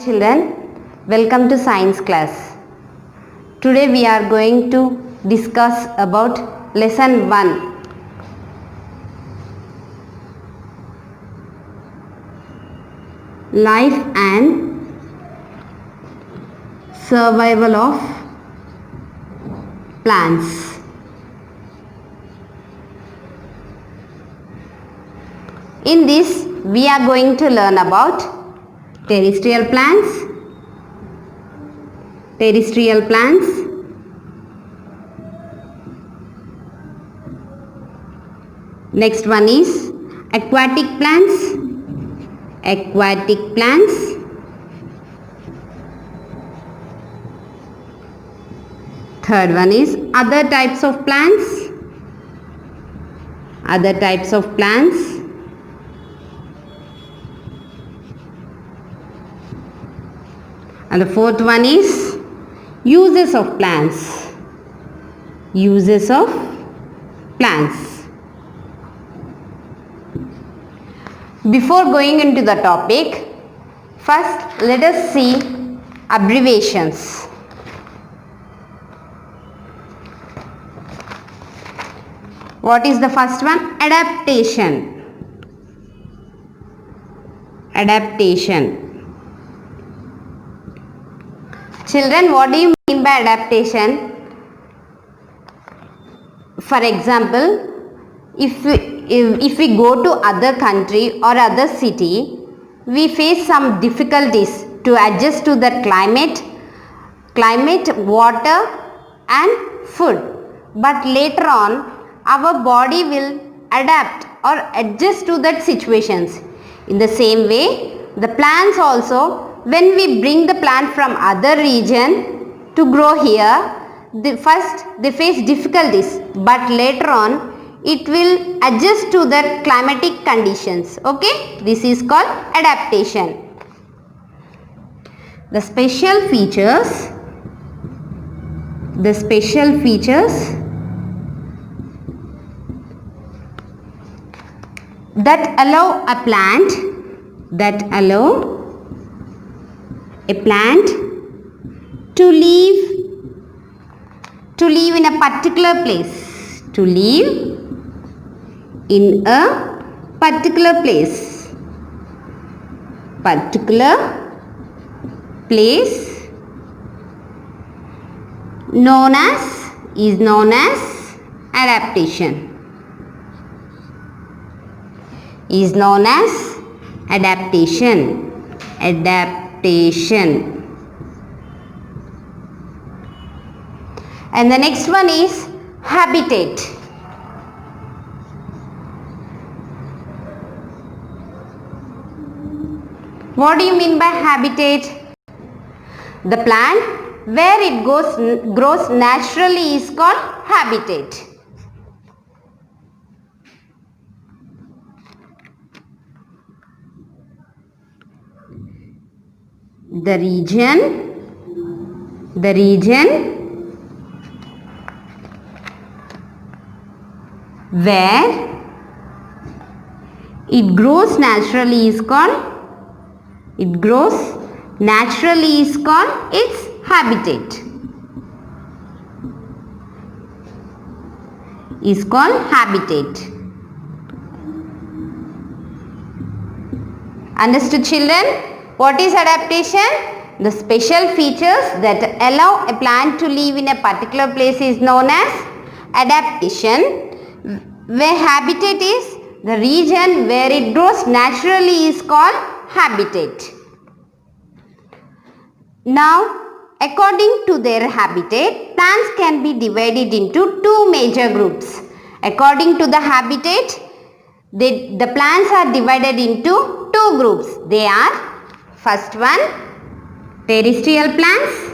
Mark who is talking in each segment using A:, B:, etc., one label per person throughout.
A: Children, welcome to science class. Today we are going to discuss about lesson 1. Life and survival of plants. In this we are going to learn about terrestrial plants. Next one is aquatic plants. Third one is other types of plants. And the fourth one is uses of plants. Before going into the topic, first let us see abbreviations. What is the first one? Adaptation. Children, what do you mean by adaptation? For example, if we go to other country or other city, we face some difficulties to adjust to the climate, water and food. But later on, our body will adapt or adjust to that situations. In the same way, the plants also, when we bring the plant from other region to grow here, first they face difficulties, but later on it will adjust to the climatic conditions. Okay, this is called adaptation. The special features that allow a plant to live in a particular place. Is known as adaptation. And the next one is habitat. What do you mean by habitat? The plant where it grows naturally is called habitat. The region where it grows naturally is called its habitat. Understood, children? What is adaptation? The special features that allow a plant to live in a particular place is known as adaptation. Where habitat is the region where it grows naturally is called habitat. Now, according to their habitat, plants can be divided into two major groups. According to the habitat, the plants are divided into two groups. They are, first one, terrestrial plants.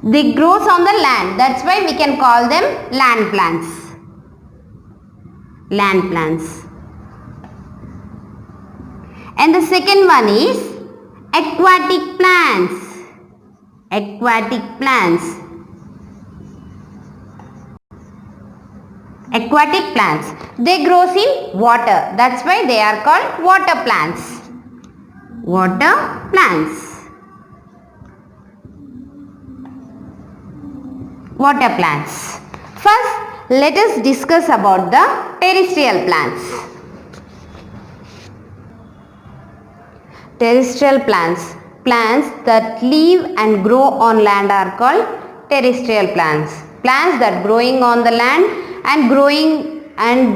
A: They grows on the land. That's why we can call them land plants. And the second one is aquatic plants. aquatic plants. They grow in water. That's why they are called water plants. Water plants. Water plants. First, let us discuss about the terrestrial plants. Terrestrial plants. Plants that live and grow on land are called terrestrial plants. Plants that growing on the land and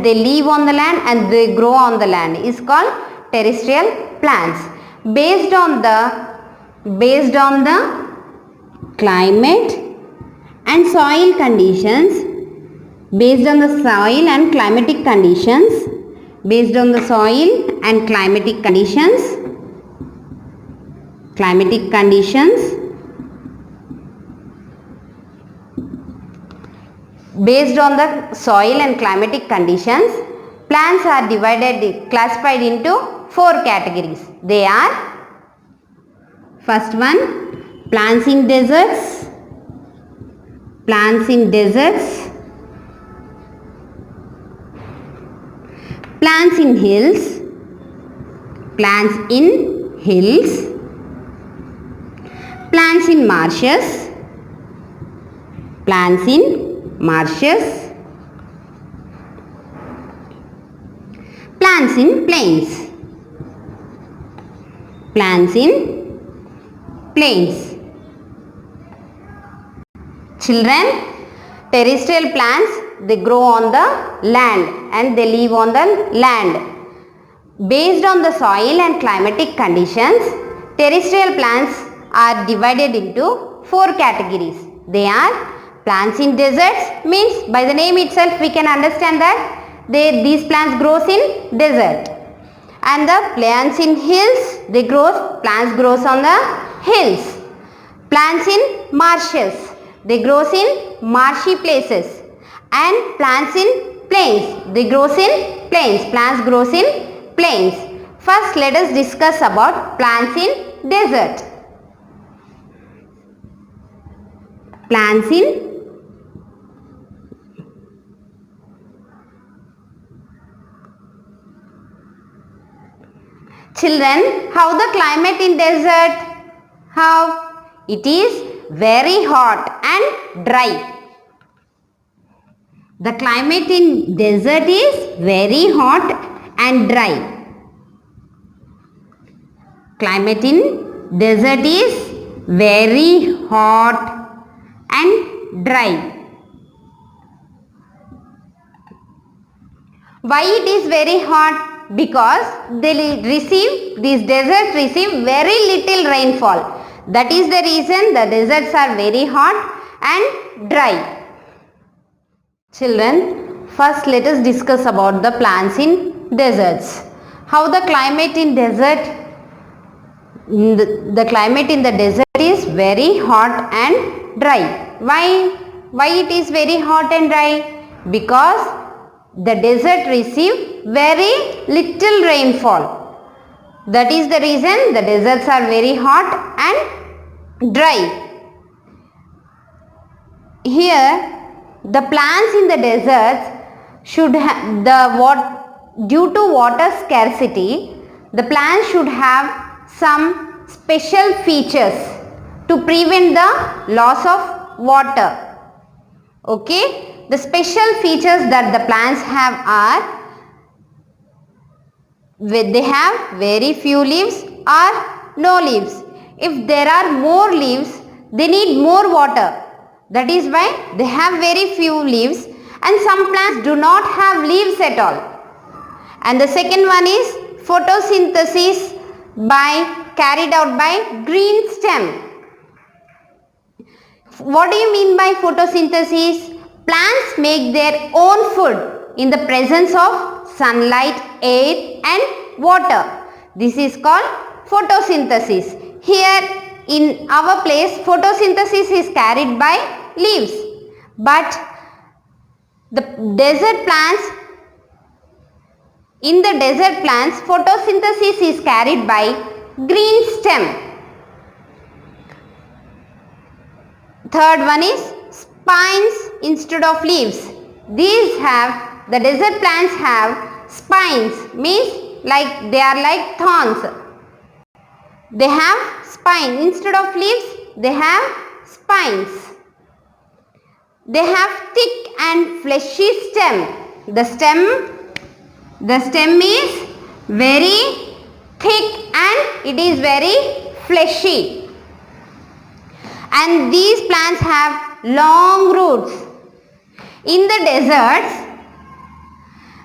A: they live on the land and they grow on the land is called terrestrial plants. Based on the climate and soil conditions, based on the soil and climatic conditions, based on the soil and climatic conditions, based on the soil and climatic conditions, plants are classified into 4 categories. They are, first one, plants in deserts, plants in hills, plants in marshes, plants in plains, Children, terrestrial plants, they grow on the land and they live on the land. Based on the soil and climatic conditions, terrestrial plants are divided into 4 categories. They are plants in deserts, means by the name itself we can understand that these plants grows in desert. And the plants in hills, plants grows on the hills. Plants in marshes, they grows in marshy places. And plants in plains, they grows in plains. Plants grows in plains. First, let us discuss about plants in desert. Plants in Children, how the climate in desert? How? It is very hot and dry. The climate in desert is very hot and dry. Climate in desert is very hot and dry. Why it is very hot? Because these deserts receive very little rainfall. That is the reason the deserts are very hot and dry. Children, first let us discuss about the plants in deserts. How the climate in desert? The climate in the desert is very hot and dry. Why it is very hot and dry? Because the desert receive very little rainfall. That is the reason the deserts are very hot and dry. Here, the plants in the deserts should have due to water scarcity, the plants should have some special features to prevent the loss of water. Okay. The special features that the plants have are, they have very few leaves or no leaves. If there are more leaves, they need more water. That is why they have very few leaves, and some plants do not have leaves at all. And the second one is photosynthesis carried out by green stem. What do you mean by photosynthesis? Plants make their own food in the presence of sunlight, air and water. This is called photosynthesis. Here in our place, photosynthesis is carried by leaves. But the desert plants, in the desert plants, photosynthesis is carried by green stem. Third one is spines instead of leaves. These have the desert plants have spines, means like they are like thorns. They have spine. Instead of leaves, they have spines. They have thick and fleshy stem. The stem is very thick and it is very fleshy. And these plants have long roots. In the deserts,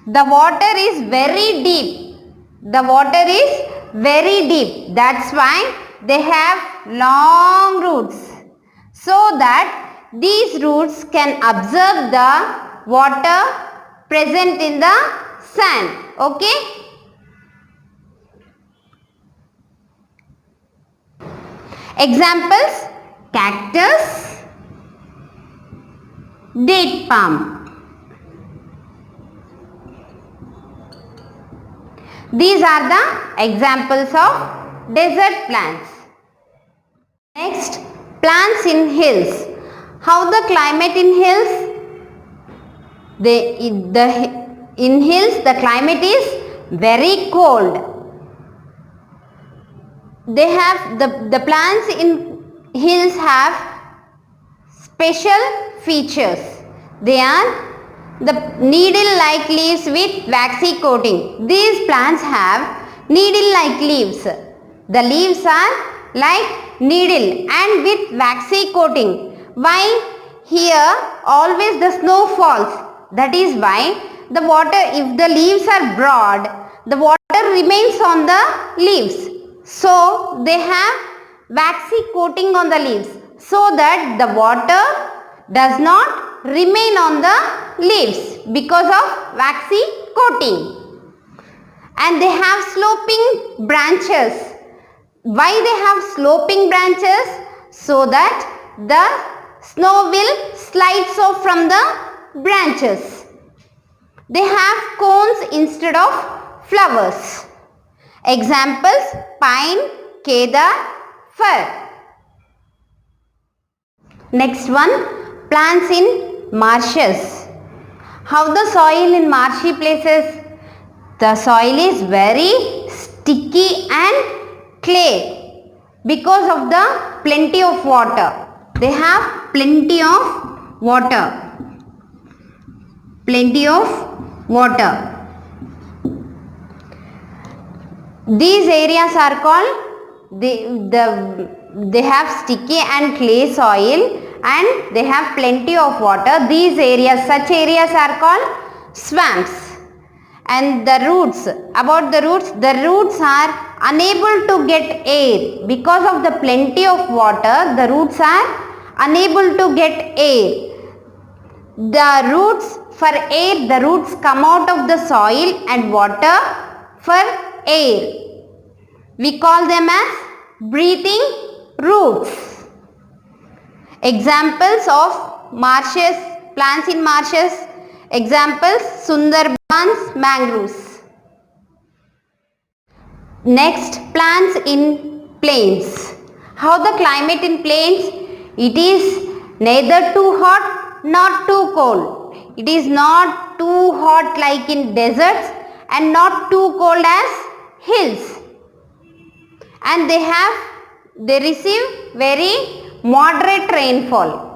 A: the water is very deep. The water is very deep. That's why they have long roots. So that these roots can absorb the water present in the sand. Okay? Examples: cactus, date palm. These are the examples of desert plants. Next, plants in hills. How the climate in hills? In hills the climate is very cold. They have the plants in hills have special features. They are the needle-like leaves with waxy coating. These plants have needle-like leaves. The leaves are like needle and with waxy coating. Why? Here always the snow falls. That is why the water, if the leaves are broad, the water remains on the leaves. So they have waxy coating on the leaves so that the water does not remain on the leaves because of waxy coating. And they have sloping branches. Why they have sloping branches? So that the snow will slide off from the branches. They have cones instead of flowers. Examples: pine, cedar, fir. Next one, plants in marshes. How the soil in marshy places? The soil is very sticky and clay because of the plenty of water. They have plenty of water. Plenty of water. These areas are called, they have sticky and clay soil and they have plenty of water. These areas, such areas are called swamps. And the roots, about the roots are unable to get air. Because of the plenty of water, the roots are unable to get air. The roots, for air, the roots come out of the soil and water for air. We call them as breathing roots. Examples of marshes, plants in marshes. Examples: Sundarbans, mangroves. Next, plants in plains. How the climate in plains? It is neither too hot nor too cold. It is not too hot like in deserts and not too cold as hills. And they receive very moderate rainfall.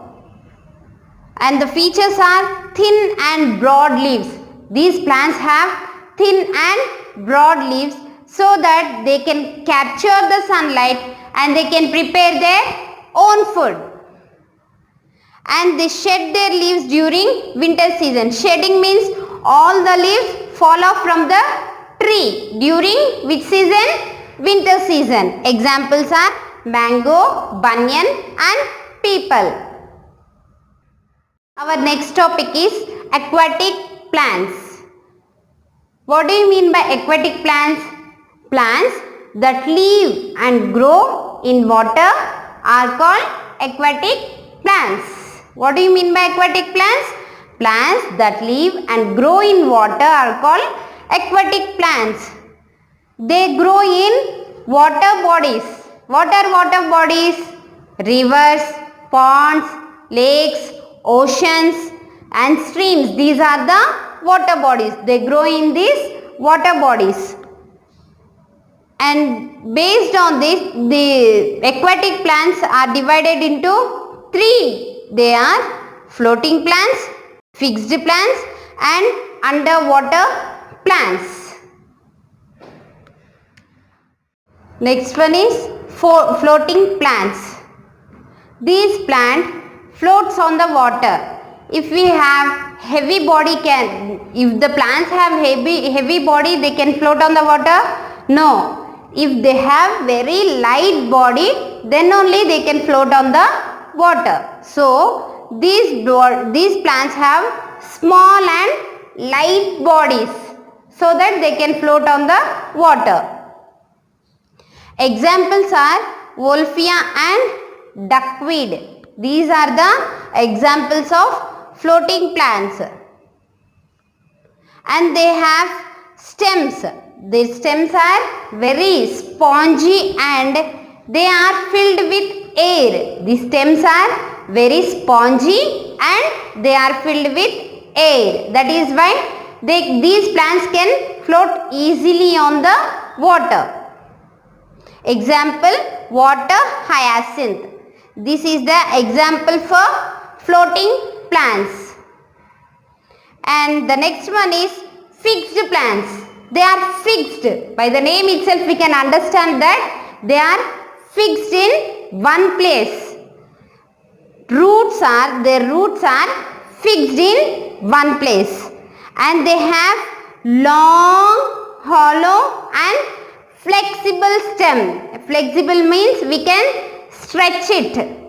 A: And the features are thin and broad leaves. These plants have thin and broad leaves so that they can capture the sunlight and they can prepare their own food. And they shed their leaves during winter season. Shedding means all the leaves fall off from the tree. During which season? Winter season. Examples are mango, banyan and peepal. Our next topic is aquatic plants. What do you mean by aquatic plants? Plants that live and grow in water are called aquatic plants. What do you mean by aquatic plants? Plants that live and grow in water are called aquatic plants. They grow in water bodies. What are water bodies? Rivers, ponds, lakes, oceans and streams. These are the water bodies. They grow in these water bodies. And based on this, the aquatic plants are divided into three. They are floating plants, fixed plants and underwater plants. Next one is floating plants. These plant floats on the water. If we have heavy body, if the plants have heavy body, they can float on the water? No. If they have very light body, then only they can float on the water. So these plants have small and light bodies so that they can float on the water. Examples are Wolffia and duckweed. These are the examples of floating plants. And they have stems. The stems are very spongy and they are filled with air. The stems are very spongy and they are filled with air. That is why these plants can float easily on the water. Example, water hyacinth. This is the example for floating plants. And the next one is fixed plants. They are fixed. By the name itself we can understand that they are fixed in one place. Their roots are fixed in one place. And they have long, hollow and flexible stem. Flexible means we can stretch it.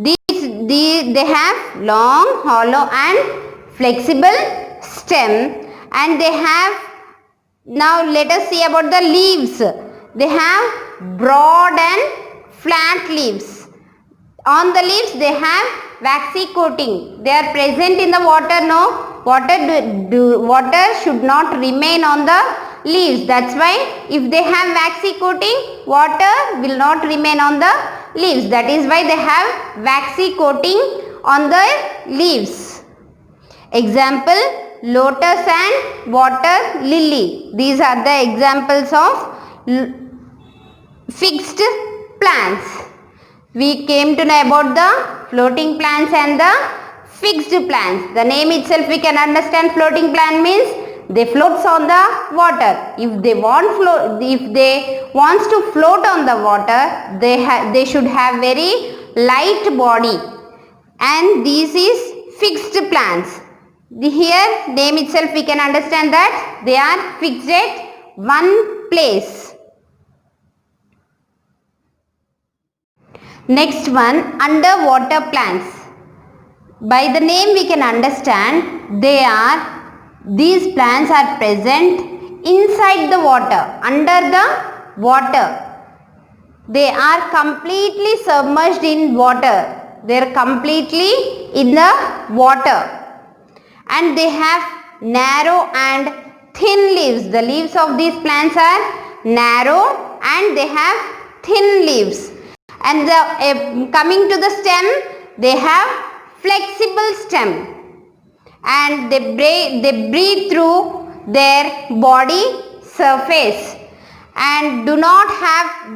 A: They have long, hollow and flexible stem. And they have, now let us see about the leaves. They have broad and flat leaves. On the leaves they have waxy coating. They are present in the water. No, water should not remain on the leaves. That's why if they have waxy coating, water will not remain on the leaves. That is why they have waxy coating on the leaves. Example, lotus and water lily. These are the examples of fixed plants. We came to know about the floating plants and the fixed plants. The name itself we can understand. Floating plant means they floats on the water. If they want to float on the water, they should have very light body. And this is fixed plants. Here name itself we can understand that they are fixed at one place. Next one, underwater plants. By the name we can understand these plants are present inside the water, under the water. They are completely submerged in water. They are completely in the water. And they have narrow and thin leaves. The leaves of these plants are narrow and they have thin leaves. And coming to the stem, they have flexible stem. And they breathe through their body surface. And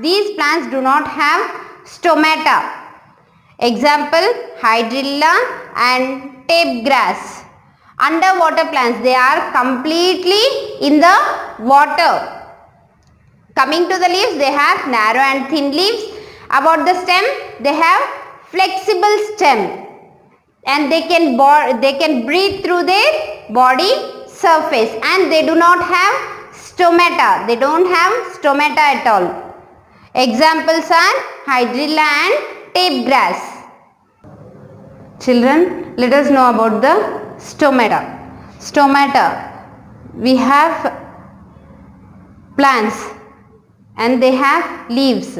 A: these plants do not have stomata. Example, hydrilla and tape grass. Underwater plants, they are completely in the water. Coming to the leaves, they have narrow and thin leaves. About the stem, they have flexible stem. And they can breathe through their body surface. And they do not have stomata. They don't have stomata at all. Examples are hydrilla and tape grass. Children, let us know about the stomata. Stomata, we have plants and they have leaves.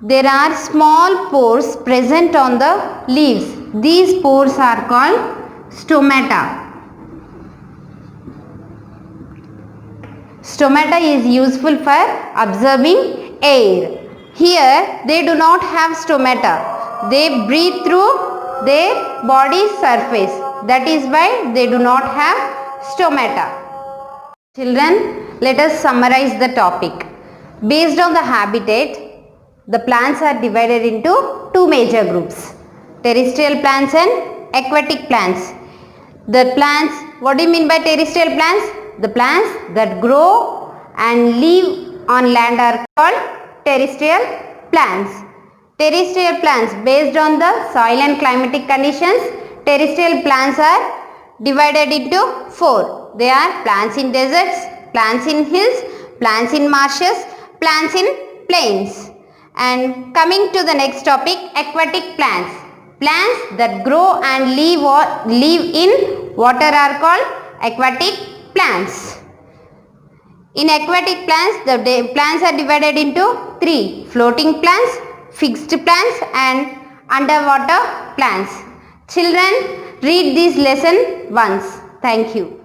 A: There are small pores present on the leaves. These pores are called stomata. Stomata is useful for absorbing air. Here they do not have stomata. They breathe through their body surface. That is why they do not have stomata. Children, let us summarize the topic. Based on the habitat, the plants are divided into two major groups: terrestrial plants and aquatic plants. The plants, what do you mean by terrestrial plants? The plants that grow and live on land are called terrestrial plants. Terrestrial plants, based on the soil and climatic conditions, terrestrial plants are divided into four. They are plants in deserts, plants in hills, plants in marshes, plants in plains. And coming to the next topic, aquatic plants. Plants that grow and live in water are called aquatic plants. In aquatic plants, the plants are divided into three: floating plants, fixed plants and underwater plants. Children, read this lesson once. Thank you.